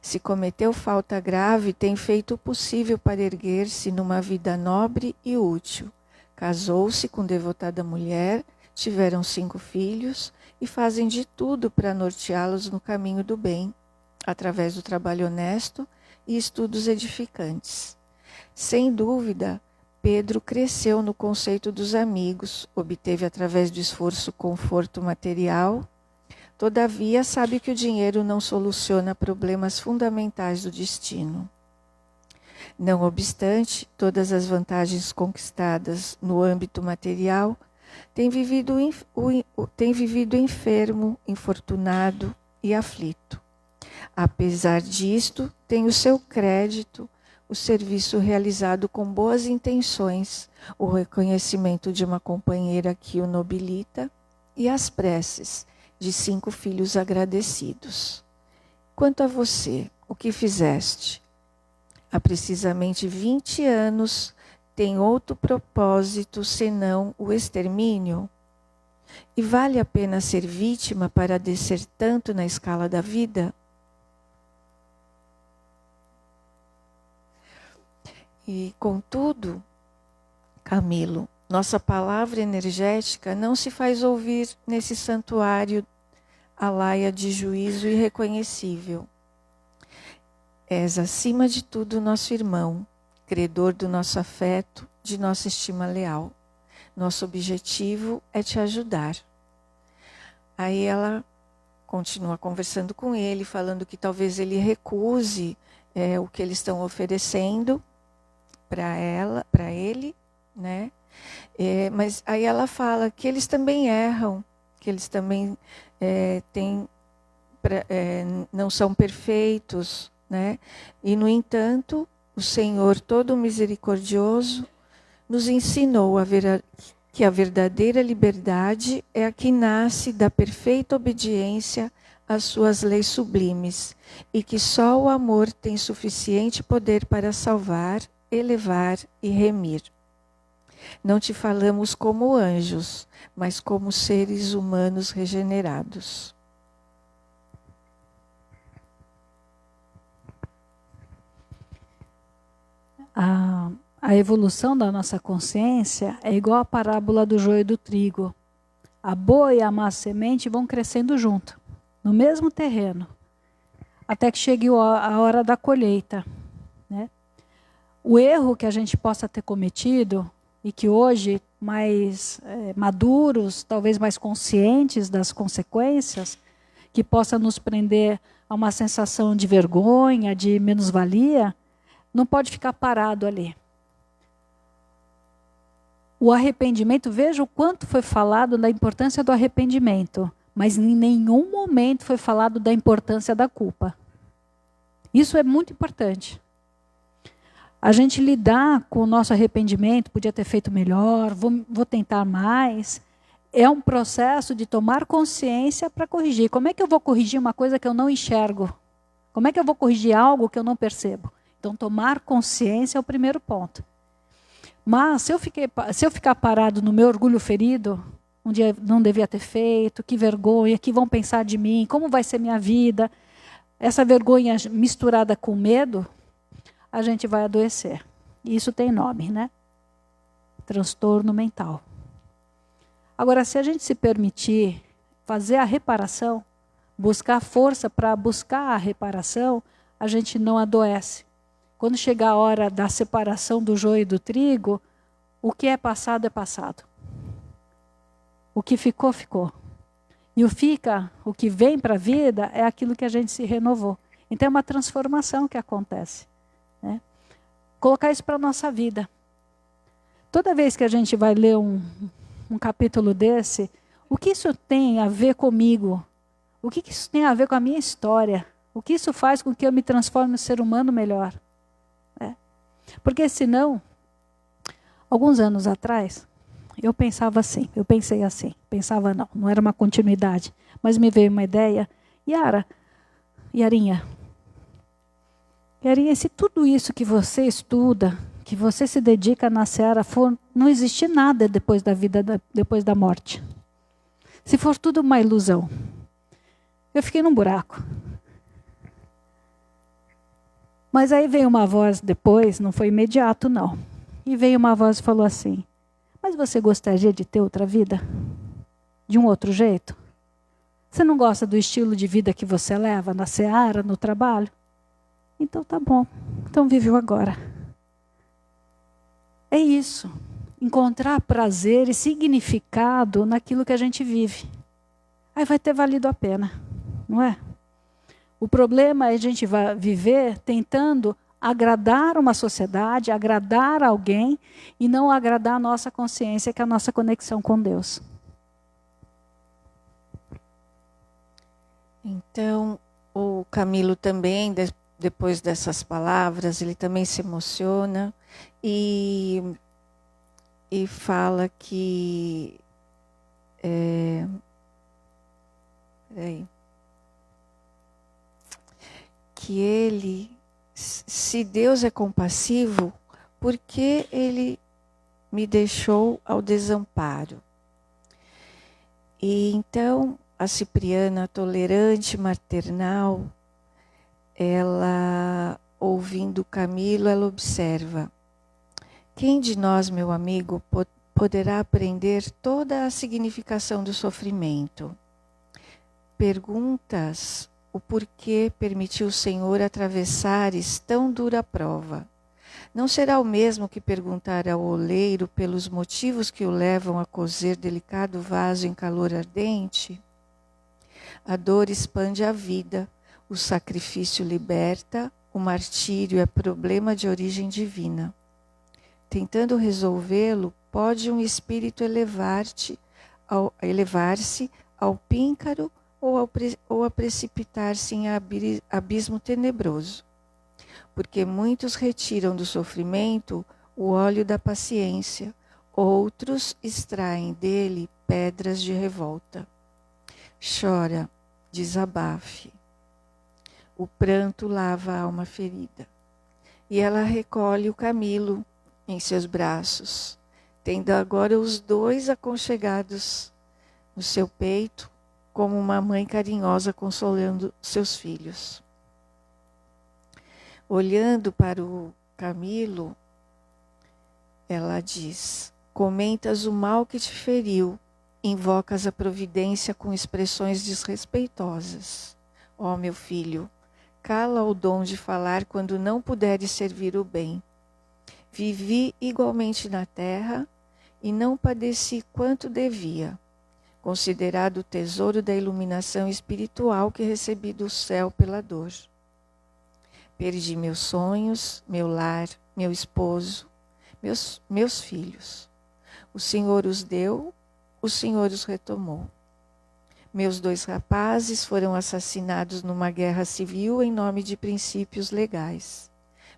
Se cometeu falta grave, tem feito o possível para erguer-se numa vida nobre e útil. Casou-se com devotada mulher, tiveram 5 filhos e fazem de tudo para norteá-los no caminho do bem, através do trabalho honesto e estudos edificantes. Sem dúvida, Pedro cresceu no conceito dos amigos, obteve através do esforço conforto material. Todavia, sabe que o dinheiro não soluciona problemas fundamentais do destino. Não obstante, todas as vantagens conquistadas no âmbito material, tem vivido enfermo, infortunado e aflito. Apesar disto, tem o seu crédito, o serviço realizado com boas intenções, o reconhecimento de uma companheira que o nobilita e as preces de 5 filhos agradecidos. Quanto a você, o que fizeste? Há precisamente 20 anos tem outro propósito senão o extermínio? E vale a pena ser vítima para descer tanto na escala da vida? E, contudo, Camilo, nossa palavra energética não se faz ouvir nesse santuário alaia de juízo irreconhecível. És, acima de tudo, nosso irmão, credor do nosso afeto, de nossa estima leal. Nosso objetivo é te ajudar. Aí ela continua conversando com ele, falando que talvez ele recuse o que eles estão oferecendo para ele, né? Mas aí ela fala que eles também erram, que eles também não são perfeitos, né? E, no entanto, o Senhor todo misericordioso nos ensinou que a verdadeira liberdade é a que nasce da perfeita obediência às suas leis sublimes e que só o amor tem suficiente poder para salvar, elevar e remir. Não te falamos como anjos, mas como seres humanos regenerados. A evolução da nossa consciência é igual à parábola do joio e do trigo. A boa e a má semente vão crescendo junto, no mesmo terreno, até que chegue a hora da colheita, né? O erro que a gente possa ter cometido, e que hoje, mais maduros, talvez mais conscientes das consequências, que possa nos prender a uma sensação de vergonha, de menos-valia, não pode ficar parado ali. O arrependimento, veja o quanto foi falado da importância do arrependimento, mas em nenhum momento foi falado da importância da culpa. Isso é muito importante. A gente lidar com o nosso arrependimento, podia ter feito melhor, vou tentar mais, é um processo de tomar consciência para corrigir. Como é que eu vou corrigir uma coisa que eu não enxergo? Como é que eu vou corrigir algo que eu não percebo? Então, tomar consciência é o primeiro ponto. Mas, se eu ficar parado no meu orgulho ferido, um dia não devia ter feito, que vergonha, que vão pensar de mim, como vai ser minha vida, essa vergonha misturada com medo, a gente vai adoecer. E isso tem nome, né? Transtorno mental. Agora, se a gente se permitir fazer a reparação, buscar força para buscar a reparação, a gente não adoece. Quando chegar a hora da separação do joio e do trigo, o que é passado é passado. O que ficou, ficou. E o que vem para a vida é aquilo que a gente se renovou. Então é uma transformação que acontece, né? Colocar isso para a nossa vida. Toda vez que a gente vai ler um capítulo desse, o que isso tem a ver comigo? O que isso tem a ver com a minha história? O que isso faz com que eu me transforme em um ser humano melhor? Porque senão, alguns anos atrás, eu pensei assim, não era uma continuidade, mas me veio uma ideia, Yarinha, se tudo isso que você estuda, que você se dedica na seara, não existir nada depois da vida, depois da morte. Se for tudo uma ilusão, eu fiquei num buraco. Mas aí veio uma voz depois, não foi imediato não. E veio uma voz e falou assim: mas você gostaria de ter outra vida? De um outro jeito? Você não gosta do estilo de vida que você leva na seara, no trabalho? Então tá bom. Então vive o agora. É isso. Encontrar prazer e significado naquilo que a gente vive. Aí vai ter valido a pena, não é? O problema é a gente vai viver tentando agradar uma sociedade, agradar alguém e não agradar a nossa consciência, que é a nossa conexão com Deus. Então, o Camilo também, depois dessas palavras, ele também se emociona e fala que... que ele, se Deus é compassivo, por que ele me deixou ao desamparo? E então a Cipriana, tolerante, maternal, ela, ouvindo Camilo, ela observa: quem de nós, meu amigo, poderá aprender toda a significação do sofrimento? Perguntas o porquê permitiu o Senhor atravessares tão dura prova. Não será o mesmo que perguntar ao oleiro pelos motivos que o levam a cozer delicado vaso em calor ardente? A dor expande a vida, o sacrifício liberta, o martírio é problema de origem divina. Tentando resolvê-lo, pode um espírito elevar-se ao píncaro ou a precipitar-se em abismo tenebroso. Porque muitos retiram do sofrimento o óleo da paciência, outros extraem dele pedras de revolta. Chora, desabafe. O pranto lava a alma ferida. E ela recolhe o Camilo em seus braços, tendo agora os dois aconchegados no seu peito, como uma mãe carinhosa consolando seus filhos. Olhando para o Camilo, ela diz: comentas o mal que te feriu, invocas a providência com expressões desrespeitosas. Ó meu filho, cala o dom de falar quando não puderes servir o bem. Vivi igualmente na terra e não padeci quanto devia, considerado o tesouro da iluminação espiritual que recebi do céu pela dor. Perdi meus sonhos, meu lar, meu esposo, meus filhos. O Senhor os deu, o Senhor os retomou. Meus 2 rapazes foram assassinados numa guerra civil em nome de princípios legais.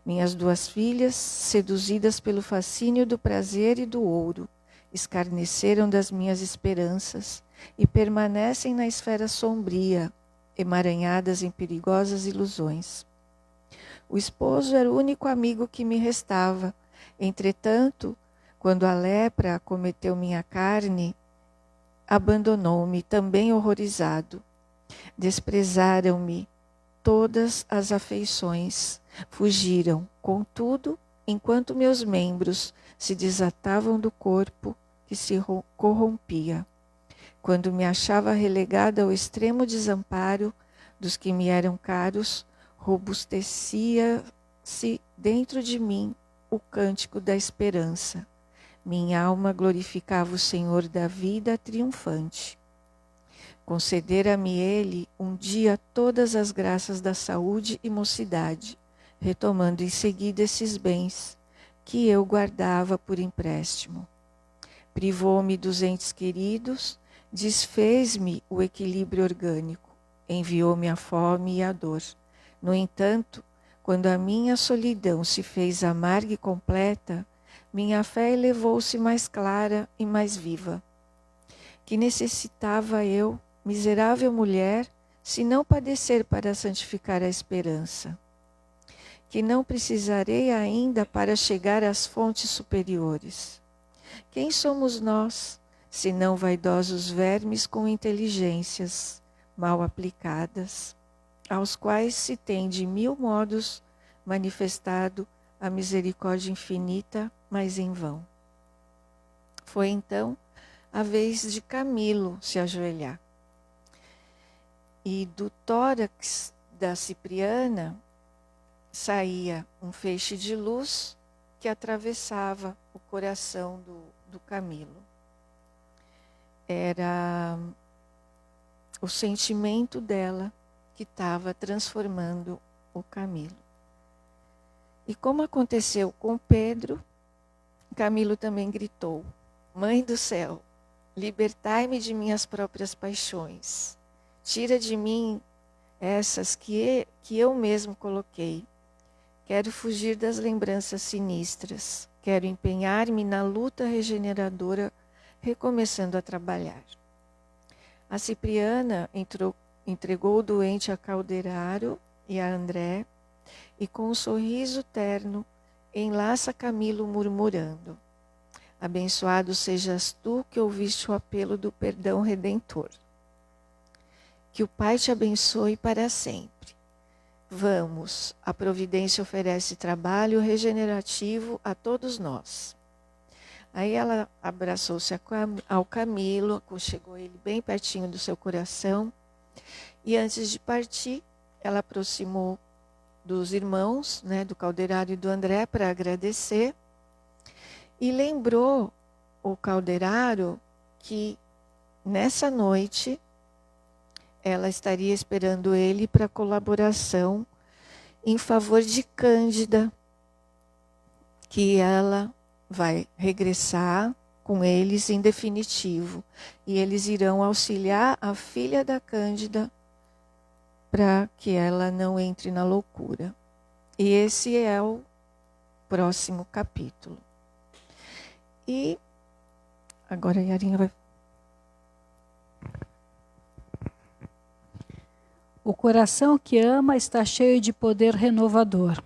Minhas 2 filhas, seduzidas pelo fascínio do prazer e do ouro, escarneceram das minhas esperanças e permanecem na esfera sombria, emaranhadas em perigosas ilusões. O esposo era o único amigo que me restava. Entretanto, quando a lepra acometeu minha carne, abandonou-me, também horrorizado. Desprezaram-me todas as afeições, fugiram, contudo, enquanto meus membros se desatavam do corpo que se corrompia. Quando me achava relegada ao extremo desamparo dos que me eram caros, robustecia-se dentro de mim o cântico da esperança. Minha alma glorificava o Senhor da vida triunfante. Concedera-me Ele um dia todas as graças da saúde e mocidade, retomando em seguida esses bens que eu guardava por empréstimo. Privou-me dos entes queridos, desfez-me o equilíbrio orgânico, enviou-me a fome e a dor. No entanto, quando a minha solidão se fez amarga e completa, minha fé elevou-se mais clara e mais viva. Que necessitava eu, miserável mulher, se não padecer para santificar a esperança? Que não precisarei ainda para chegar às fontes superiores? Quem somos nós, senão vaidosos vermes com inteligências mal aplicadas, aos quais se tem de 1000 modos manifestado a misericórdia infinita, mas em vão. Foi então a vez de Camilo se ajoelhar. E do tórax da Cipriana saía um feixe de luz que atravessava o coração do Camilo. Era o sentimento dela que estava transformando o Camilo. E como aconteceu com Pedro, Camilo também gritou: Mãe do céu, libertai-me de minhas próprias paixões. Tira de mim essas que eu mesmo coloquei. Quero fugir das lembranças sinistras. Quero empenhar-me na luta regeneradora, recomeçando a trabalhar. A Cipriana entregou o doente a Calderaro e a André, e com um sorriso terno enlaça Camilo murmurando: Abençoado sejas tu que ouviste o apelo do perdão redentor. Que o Pai te abençoe para sempre. Vamos, a providência oferece trabalho regenerativo a todos nós. Aí ela abraçou-se ao Camilo, aconchegou ele bem pertinho do seu coração, e antes de partir, ela aproximou dos irmãos, do Calderaro e do André, para agradecer, e lembrou o Calderaro que nessa noite ela estaria esperando ele para colaboração em favor de Cândida, que ela vai regressar com eles em definitivo. E eles irão auxiliar a filha da Cândida para que ela não entre na loucura. E esse é o próximo capítulo. E agora a Yarinha vai... O coração que ama está cheio de poder renovador.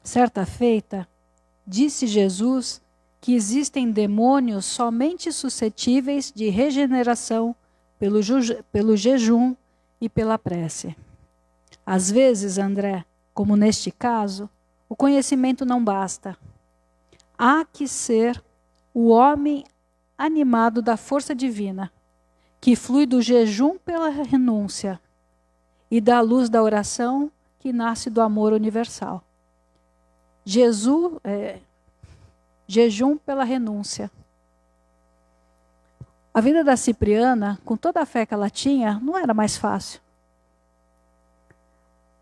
Certa feita, disse Jesus que existem demônios somente suscetíveis de regeneração pelo jejum e pela prece. Às vezes, André, como neste caso, o conhecimento não basta. Há que ser o homem animado da força divina, que flui do jejum pela renúncia, e da luz da oração que nasce do amor universal. Jejum pela renúncia. A vida da Cipriana, com toda a fé que ela tinha, não era mais fácil.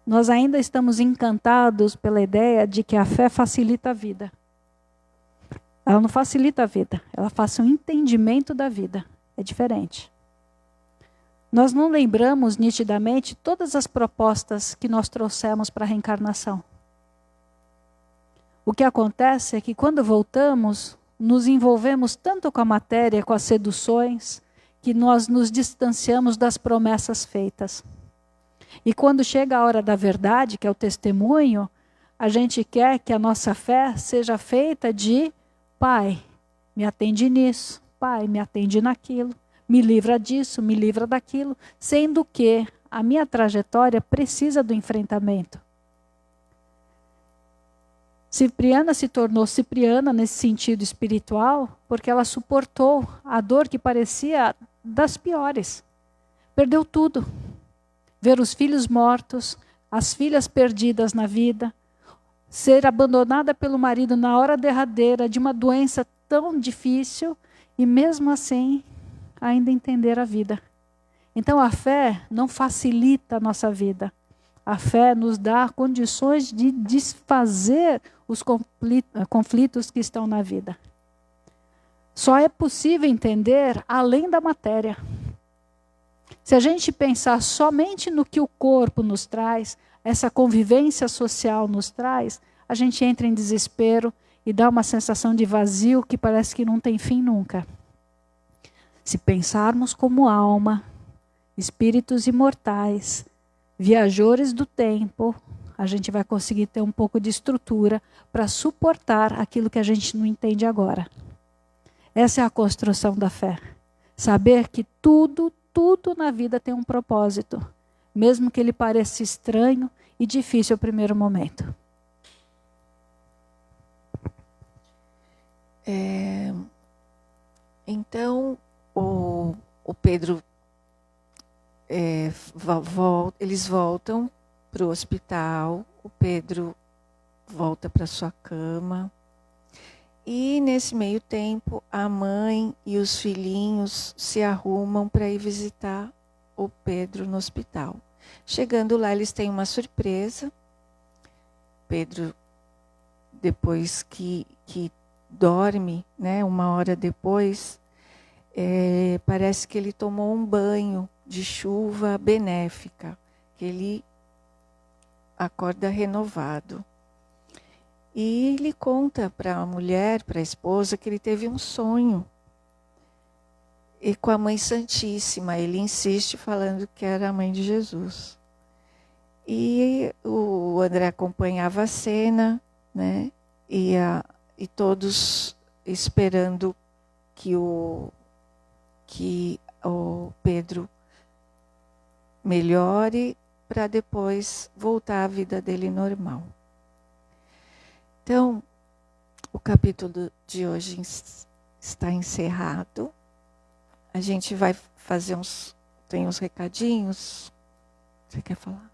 Nós ainda estamos encantados pela ideia de que a fé facilita a vida. Ela não facilita a vida, ela faz um entendimento da vida. É diferente. Nós não lembramos nitidamente todas as propostas que nós trouxemos para a reencarnação. O que acontece é que quando voltamos, nos envolvemos tanto com a matéria, com as seduções, que nós nos distanciamos das promessas feitas. E quando chega a hora da verdade, que é o testemunho, a gente quer que a nossa fé seja feita de: Pai, me atende nisso, Pai, me atende naquilo. Me livra disso, me livra daquilo, sendo que a minha trajetória precisa do enfrentamento. Cipriana se tornou Cipriana nesse sentido espiritual porque ela suportou a dor que parecia das piores. Perdeu tudo. Ver os filhos mortos, as filhas perdidas na vida, ser abandonada pelo marido na hora derradeira de uma doença tão difícil e mesmo assim ainda entender a vida. Então a fé não facilita a nossa vida. A fé nos dá condições de desfazer os conflitos que estão na vida. Só é possível entender além da matéria. Se a gente pensar somente no que o corpo nos traz, essa convivência social nos traz, a gente entra em desespero e dá uma sensação de vazio que parece que não tem fim nunca. Se pensarmos como alma, espíritos imortais, viajores do tempo, a gente vai conseguir ter um pouco de estrutura para suportar aquilo que a gente não entende agora. Essa é a construção da fé. Saber que tudo na vida tem um propósito, mesmo que ele pareça estranho e difícil ao primeiro momento. Então, o Pedro, eles voltam para o hospital, o Pedro volta para sua cama. E nesse meio tempo, a mãe e os filhinhos se arrumam para ir visitar o Pedro no hospital. Chegando lá, eles têm uma surpresa. Pedro, depois que dorme, né, uma hora depois, parece que ele tomou um banho de chuva benéfica, que ele acorda renovado. E ele conta para a mulher, para a esposa, que ele teve um sonho. E com a Mãe Santíssima, ele insiste falando que era a Mãe de Jesus. E o André acompanhava a cena, né? E todos esperando que o Pedro melhore para depois voltar à vida dele normal. Então, o capítulo de hoje está encerrado. A gente vai fazer tem uns recadinhos. Você quer falar?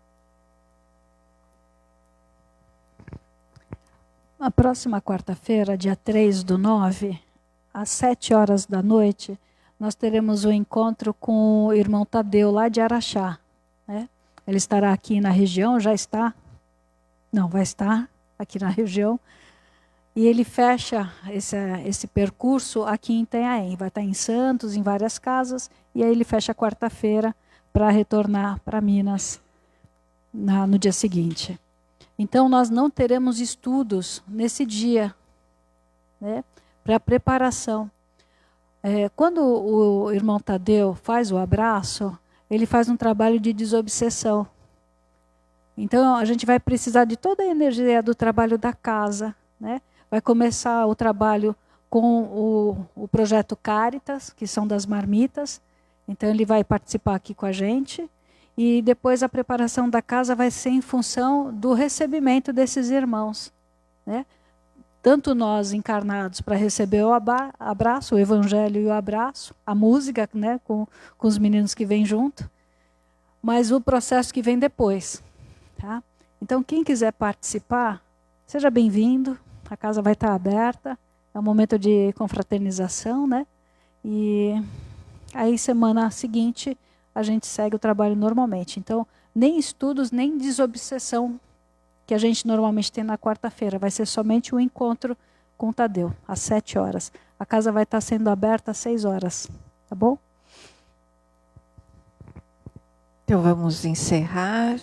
Na próxima quarta-feira, dia 3/9, às 7 horas da noite, nós teremos um encontro com o irmão Tadeu, lá de Araxá. Né? Ele estará aqui na região, já está? Não, vai estar aqui na região. E ele fecha esse percurso aqui em Itanhaém. Vai estar em Santos, em várias casas, e aí ele fecha quarta-feira para retornar para Minas no dia seguinte. Então, nós não teremos estudos nesse dia, né, para preparação. Quando o irmão Tadeu faz o abraço, ele faz um trabalho de desobsessão. Então, a gente vai precisar de toda a energia do trabalho da casa. Né? Vai começar o trabalho com o projeto Caritas, que são das marmitas. Então, ele vai participar aqui com a gente. E depois a preparação da casa vai ser em função do recebimento desses irmãos. Né? Tanto nós encarnados para receber o abraço, o evangelho e o abraço, a música, né, com os meninos que vêm junto, mas o processo que vem depois. Tá? Então, quem quiser participar, seja bem-vindo, a casa vai estar aberta, é um momento de confraternização, né? E aí, semana seguinte, a gente segue o trabalho normalmente. Então, nem estudos, nem desobsessão que a gente normalmente tem na quarta-feira. Vai ser somente um encontro com o Tadeu, às 7 horas. A casa vai estar sendo aberta às 6 horas. Tá bom? Então, vamos encerrar.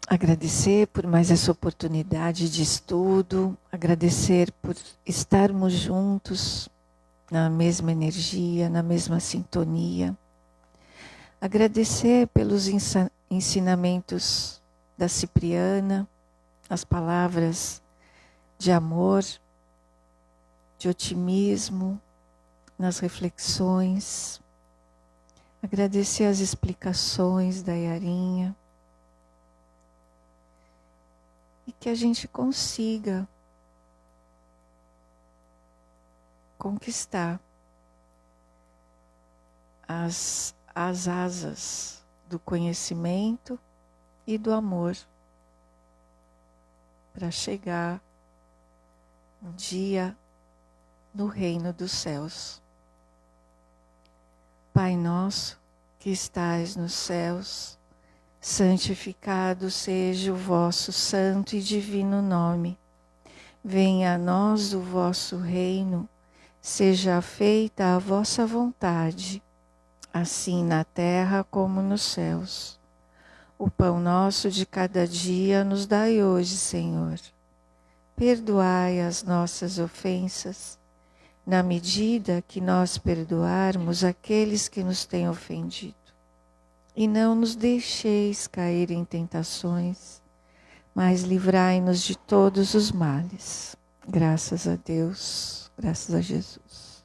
Agradecer por mais essa oportunidade de estudo. Agradecer por estarmos juntos na mesma energia, na mesma sintonia. Agradecer pelos ensinamentos da Cipriana, as palavras de amor, de otimismo, nas reflexões. Agradecer as explicações da Yarinha. E que a gente consiga conquistar as asas do conhecimento e do amor para chegar um dia no reino dos céus. Pai nosso que estais nos céus, santificado seja o vosso santo e divino nome. Venha a nós o vosso reino. Seja feita a vossa vontade, assim na terra como nos céus. O pão nosso de cada dia nos dai hoje, Senhor. Perdoai as nossas ofensas, na medida que nós perdoarmos aqueles que nos têm ofendido. E não nos deixeis cair em tentações, mas livrai-nos de todos os males. Graças a Deus, graças a Jesus.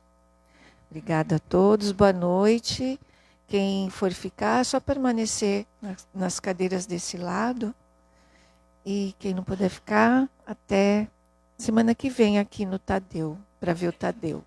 Obrigada a todos, boa noite. Quem for ficar, é só permanecer nas cadeiras desse lado. E quem não puder ficar, até Semana que vem aqui no Tadeu, para ver o Tadeu.